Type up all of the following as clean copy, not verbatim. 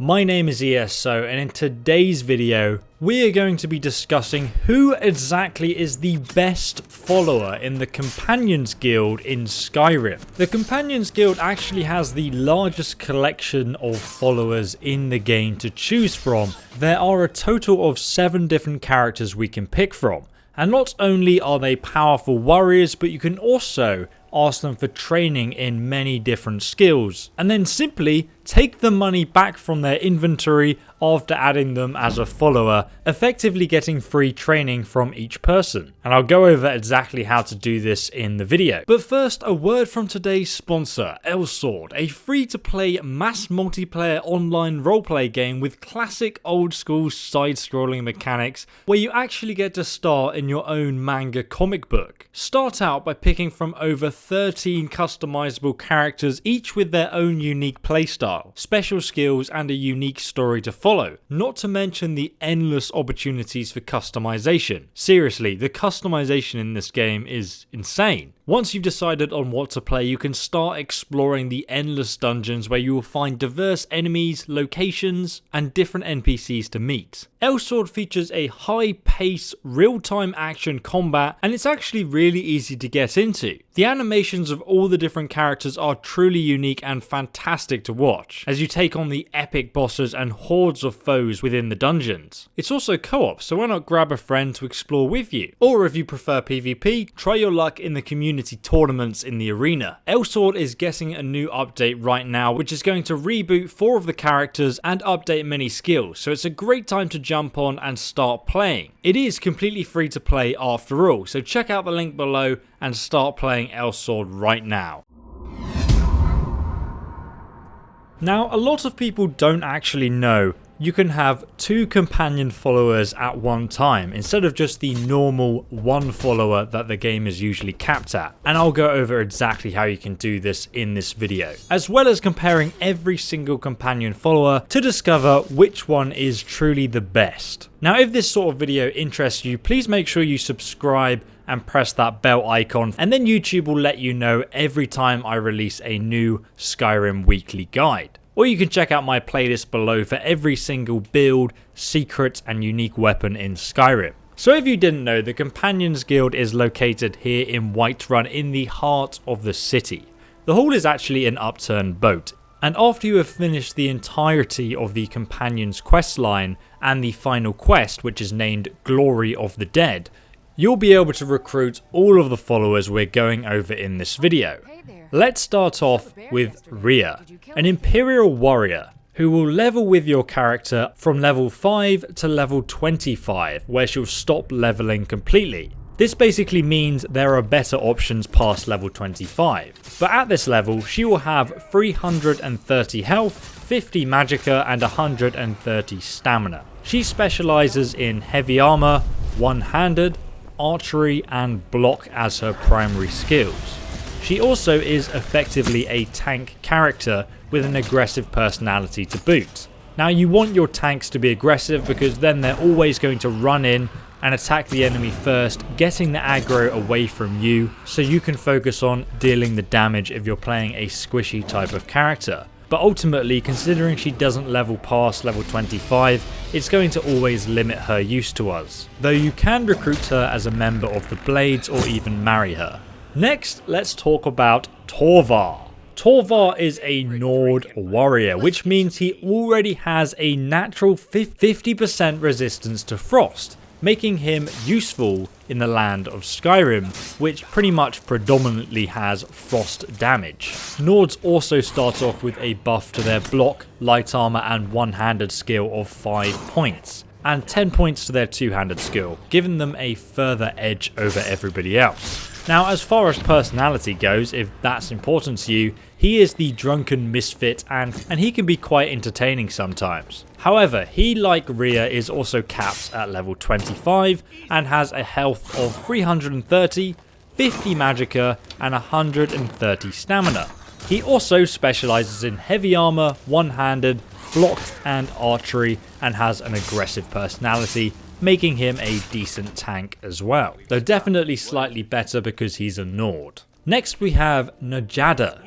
My name is ESO, and in today's video we are going to be discussing who exactly is the best follower in the Companions Guild in Skyrim. The Companions Guild actually has the largest collection of followers in the game to choose from. There are a total of 7 different characters we can pick from, and not only are they powerful warriors, but you can also ask them for training in many different skills, and then simply take the money back from their inventory after adding them as a follower, effectively getting free training from each person. And I'll go over exactly how to do this in the video. But first, a word from today's sponsor, Elsword, a free-to-play mass multiplayer online roleplay game with classic old-school side-scrolling mechanics where you actually get to star in your own manga comic book. Start out by picking from over 13 customizable characters, each with their own unique playstyle, special skills, and a unique story to follow, not to mention the endless opportunities for customization. Seriously, the customization in this game is insane. Once you've decided on what to play, you can start exploring the endless dungeons where you will find diverse enemies, locations, and different NPCs to meet. Elsword features a high-paced, real-time action combat, and it's actually really easy to get into. The animations of all the different characters are truly unique and fantastic to watch, as you take on the epic bosses and hordes of foes within the dungeons. It's also co-op, so why not grab a friend to explore with you? Or if you prefer PvP, try your luck in the community tournaments in the arena. Elsword is getting a new update right now, which is going to reboot 4 of the characters and update many skills, so it's a great time to jump on and start playing. It is completely free to play after all, so check out the link below and start playing Elsword right now. Now, a lot of people don't actually know you can have 2 companion followers at one time instead of just the normal 1 follower that the game is usually capped at, and I'll go over exactly how you can do this in this video, as well as comparing every single companion follower to discover which one is truly the best. Now, if this sort of video interests you, please make sure you subscribe and press that bell icon, and then YouTube will let you know every time I release a new Skyrim weekly guide. Or you can check out my playlist below for every single build, secret, and unique weapon in Skyrim. So if you didn't know, the Companions Guild is located here in Whiterun in the heart of the city. The hall is actually an upturned boat, and after you have finished the entirety of the Companions questline and the final quest, which is named Glory of the Dead, you'll be able to recruit all of the followers we're going over in this video. Let's start off with Reiha, an Imperial warrior who will level with your character from level 5 to level 25, where she'll stop leveling completely. This basically means there are better options past level 25, but at this level she will have 330 health, 50 magicka, and 130 stamina. She specializes in heavy armor, one-handed, archery, and block as her primary skills. She also is effectively a tank character with an aggressive personality to boot. Now, you want your tanks to be aggressive because then they're always going to run in and attack the enemy first, getting the aggro away from you so you can focus on dealing the damage if you're playing a squishy type of character. But ultimately, considering she doesn't level past level 25, it's going to always limit her use to us, though you can recruit her as a member of the Blades or even marry her. Next, let's talk about Tovar. Tovar is a Nord warrior, which means he already has a natural 50% resistance to frost, making him useful in the land of Skyrim, which pretty much predominantly has frost damage. Nords also start off with a buff to their block, light armor, and one-handed skill of 5 points, and 10 points to their two-handed skill, giving them a further edge over everybody else. Now, as far as personality goes, if that's important to you, he is the drunken misfit and he can be quite entertaining sometimes. However, he, like Reiha, is also capped at level 25 and has a health of 330, 50 magicka, and 130 stamina. He also specializes in heavy armor, one-handed, block, and archery, and has an aggressive personality, making him a decent tank as well, though definitely slightly better because he's a Nord. Next we have Najada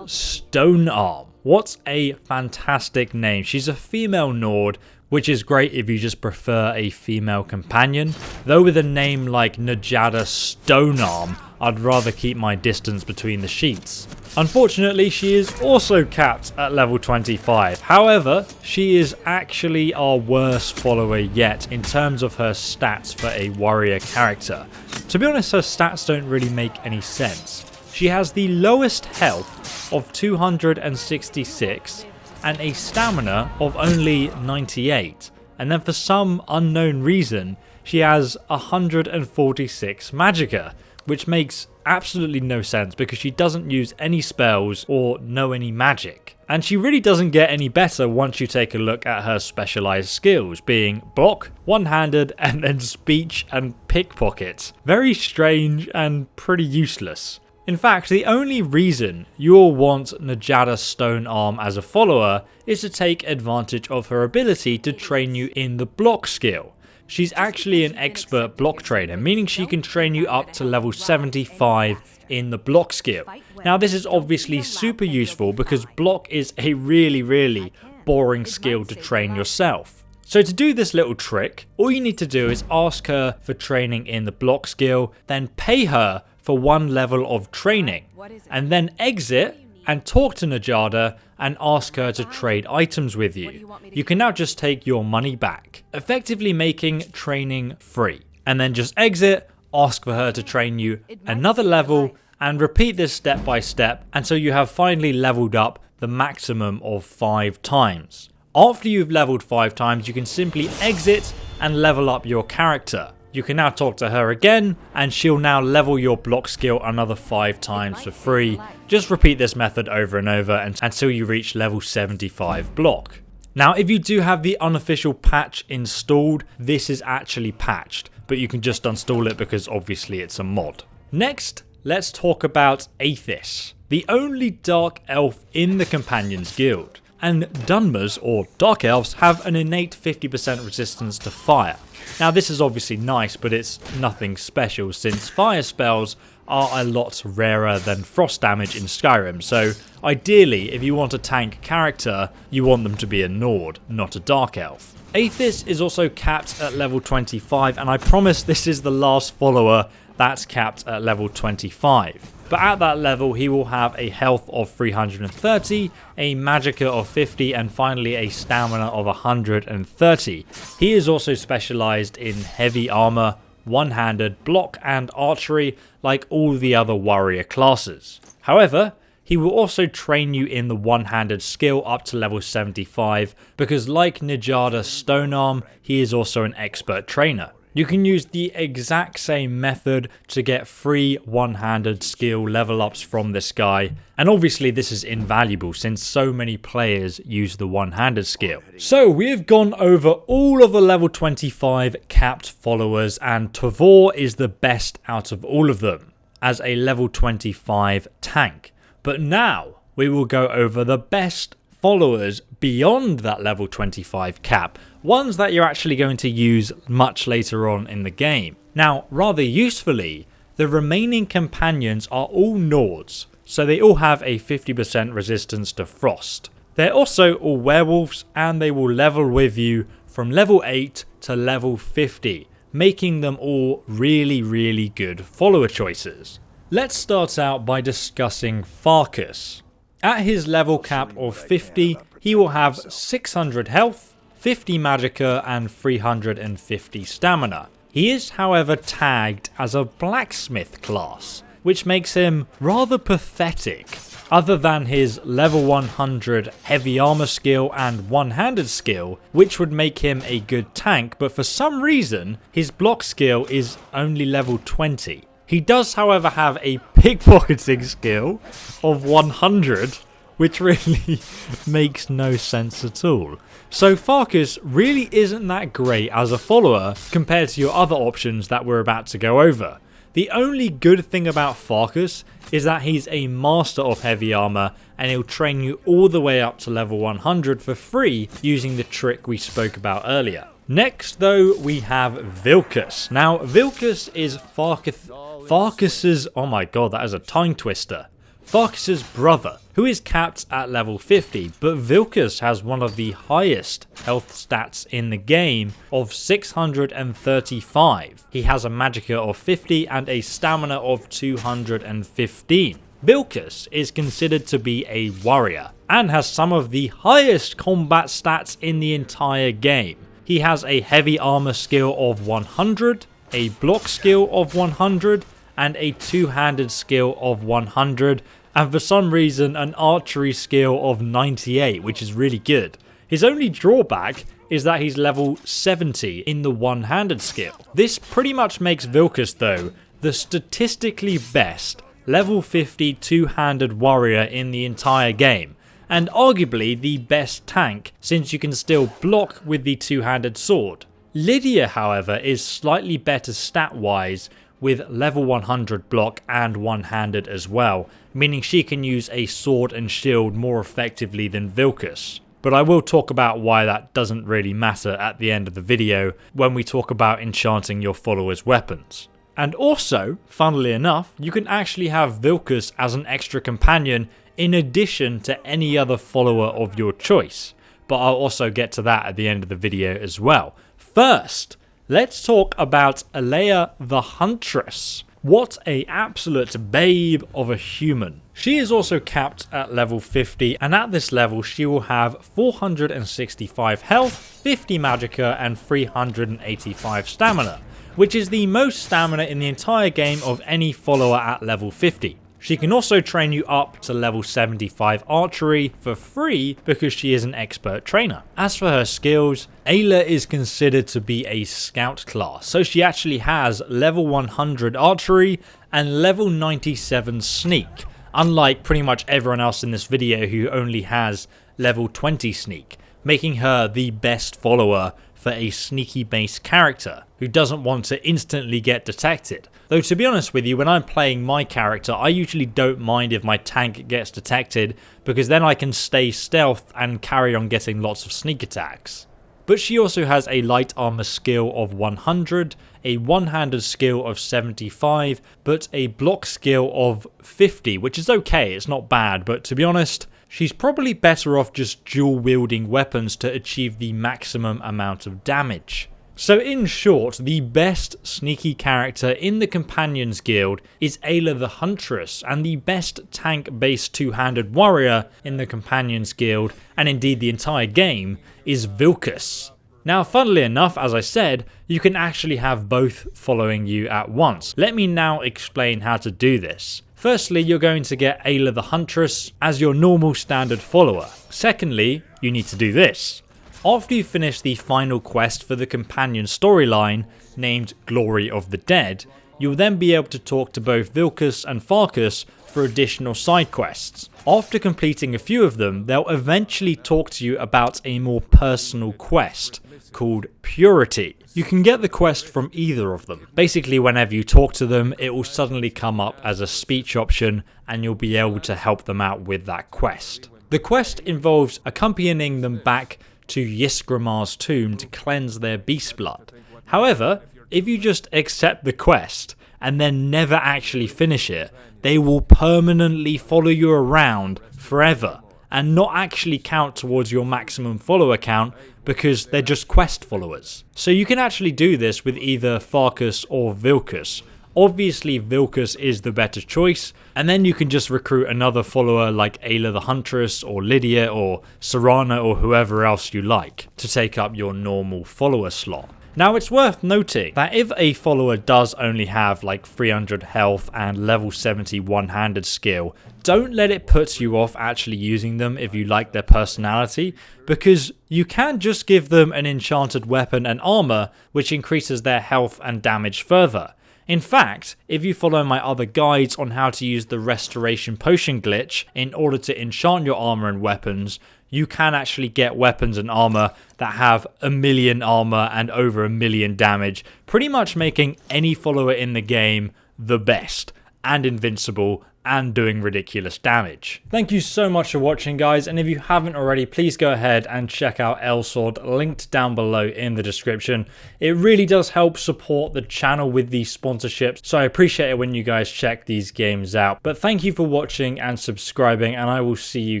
Stonearm. What a fantastic name. She's a female Nord, which is great if you just prefer a female companion. Though with a name like Najada Stonearm, I'd rather keep my distance between the sheets. Unfortunately, she is also capped at level 25. However, she is actually our worst follower yet in terms of her stats for a warrior character. To be honest, her stats don't really make any sense. She has the lowest health of 266 and a stamina of only 98. And then for some unknown reason, she has 146 magicka, which makes absolutely no sense because she doesn't use any spells or know any magic. And she really doesn't get any better once you take a look at her specialized skills, being block, one-handed, and then speech and pickpocket. Very strange and pretty useless. In fact, the only reason you'll want Najada Stonearm as a follower is to take advantage of her ability to train you in the block skill. She's actually an expert block trainer, meaning she can train you up to level 75 in the block skill. Now this is obviously super useful because block is a really boring skill to train yourself. So to do this little trick, all you need to do is ask her for training in the block skill, then pay her for 1 level of training, and then exit and talk to Najada and ask her to trade items with you. You can now just take your money back, effectively making training free. And then just exit, ask for her to train you another level, and repeat this step by step until you have finally leveled up the maximum of 5 times. After you've leveled 5 times, you can simply exit and level up your character. You can now talk to her again, and she'll now level your block skill another 5 times for free. Just repeat this method over and over until you reach level 75 block. Now, if you do have the unofficial patch installed, this is actually patched, but you can just uninstall it because obviously it's a mod. Next, let's talk about Aethys, the only dark elf in the Companions Guild. And Dunmers, or Dark Elves, have an innate 50% resistance to fire. Now this is obviously nice, but it's nothing special since fire spells are a lot rarer than frost damage in Skyrim, so ideally if you want a tank character, you want them to be a Nord, not a Dark Elf. Aethys is also capped at level 25, and I promise this is the last follower that's capped at level 25. But at that level, he will have a health of 330, a magicka of 50, and finally a stamina of 130. He is also specialized in heavy armor, one-handed, block, and archery, like all the other warrior classes. However, he will also train you in the one-handed skill up to level 75, because like Najada Stonearm, he is also an expert trainer. You can use the exact same method to get free one-handed skill level ups from this guy, and obviously this is invaluable since so many players use the one-handed skill. So we have gone over all of the level 25 capped followers, and Tovar is the best out of all of them as a level 25 tank. But now we will go over the best followers beyond that level 25 cap, ones that you're actually going to use much later on in the game. Now, rather usefully, the remaining companions are all Nords, so they all have a 50% resistance to frost. They're also all werewolves, and they will level with you from level 8 to level 50, making them all really good follower choices. Let's start out by discussing Farkas. At his level cap of 50, he will have 600 health, 50 magicka, and 350 stamina. He is, however, tagged as a blacksmith class, which makes him rather pathetic. Other than his level 100 heavy armor skill and one-handed skill, which would make him a good tank, but for some reason, his block skill is only level 20. He does, however, have a pickpocketing skill of 100, which really makes no sense at all. So Farkas really isn't that great as a follower compared to your other options that we're about to go over. The only good thing about Farkas is that he's a master of heavy armor, and he'll train you all the way up to level 100 for free using the trick we spoke about earlier. Next though, we have Vilkas. Now Vilkas is Farkas's, oh my god, that is a tongue twister. Farkas' brother, who is capped at level 50, but Vilkas has one of the highest health stats in the game of 635. He has a magicka of 50 and a stamina of 215. Vilkas is considered to be a warrior and has some of the highest combat stats in the entire game. He has a heavy armor skill of 100, a block skill of 100, and a two-handed skill of 100, and for some reason an archery skill of 98, which is really good. His only drawback is that he's level 70 in the one-handed skill. This pretty much makes Vilkas, though, the statistically best level 50 two-handed warrior in the entire game, and arguably the best tank since you can still block with the two-handed sword. Lydia, however, is slightly better stat-wise with level 100 block and one-handed as well, meaning she can use a sword and shield more effectively than Vilkas. But I will talk about why that doesn't really matter at the end of the video when we talk about enchanting your followers' weapons. And also, funnily enough, you can actually have Vilkas as an extra companion in addition to any other follower of your choice. But I'll also get to that at the end of the video as well. First, let's talk about Reiha the Huntress. What a absolute babe of a human. She is also capped at level 50, and at this level she will have 465 health, 50 magicka and 385 stamina, which is the most stamina in the entire game of any follower at level 50. She can also train you up to level 75 archery for free because she is an expert trainer. As for her skills, Reiha is considered to be a scout class, so she actually has level 100 archery and level 97 sneak, unlike pretty much everyone else in this video who only has level 20 sneak, making her the best follower for a sneaky based character who doesn't want to instantly get detected. Though to be honest with you, when I'm playing my character, I usually don't mind if my tank gets detected because then I can stay stealth and carry on getting lots of sneak attacks. But she also has a light armor skill of 100, a one-handed skill of 75, but a block skill of 50, which is okay, it's not bad, but to be honest, she's probably better off just dual-wielding weapons to achieve the maximum amount of damage. So in short, the best sneaky character in the Companions Guild is Reiha the Huntress, and the best tank-based two-handed warrior in the Companions Guild, and indeed the entire game, is Vilkas. Now, funnily enough, as I said, you can actually have both following you at once. Let me now explain how to do this. Firstly, you're going to get Reiha the Huntress as your normal standard follower. Secondly, you need to do this. After you finish the final quest for the companion storyline, named Glory of the Dead, you'll then be able to talk to both Vilkas and Farkas for additional side quests. After completing a few of them, they'll eventually talk to you about a more personal quest called Purity. You can get the quest from either of them. Basically, whenever you talk to them, it will suddenly come up as a speech option and you'll be able to help them out with that quest. The quest involves accompanying them back to Yisgrimar's tomb to cleanse their beast blood. However, if you just accept the quest and then never actually finish it, they will permanently follow you around forever and not actually count towards your maximum follower count because they're just quest followers. So you can actually do this with either Farkas or Vilkas. Obviously Vilkas is the better choice, and then you can just recruit another follower like Reiha the Huntress or Lydia or Serana or whoever else you like to take up your normal follower slot. Now it's worth noting that if a follower does only have like 300 health and level 70 one-handed skill, don't let it put you off actually using them if you like their personality, because you can just give them an enchanted weapon and armor which increases their health and damage further. In fact, if you follow my other guides on how to use the restoration potion glitch in order to enchant your armor and weapons, you can actually get weapons and armor that have 1,000,000 armor and over 1,000,000 damage, pretty much making any follower in the game the best and invincible and doing ridiculous damage. Thank you so much for watching, guys, and if you haven't already, please go ahead and check out Elsword, linked down below in the description. It really does help support the channel with these sponsorships, so I appreciate it when you guys check these games out. But thank you for watching and subscribing, and I will see you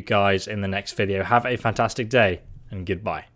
guys in the next video. Have a fantastic day, and goodbye.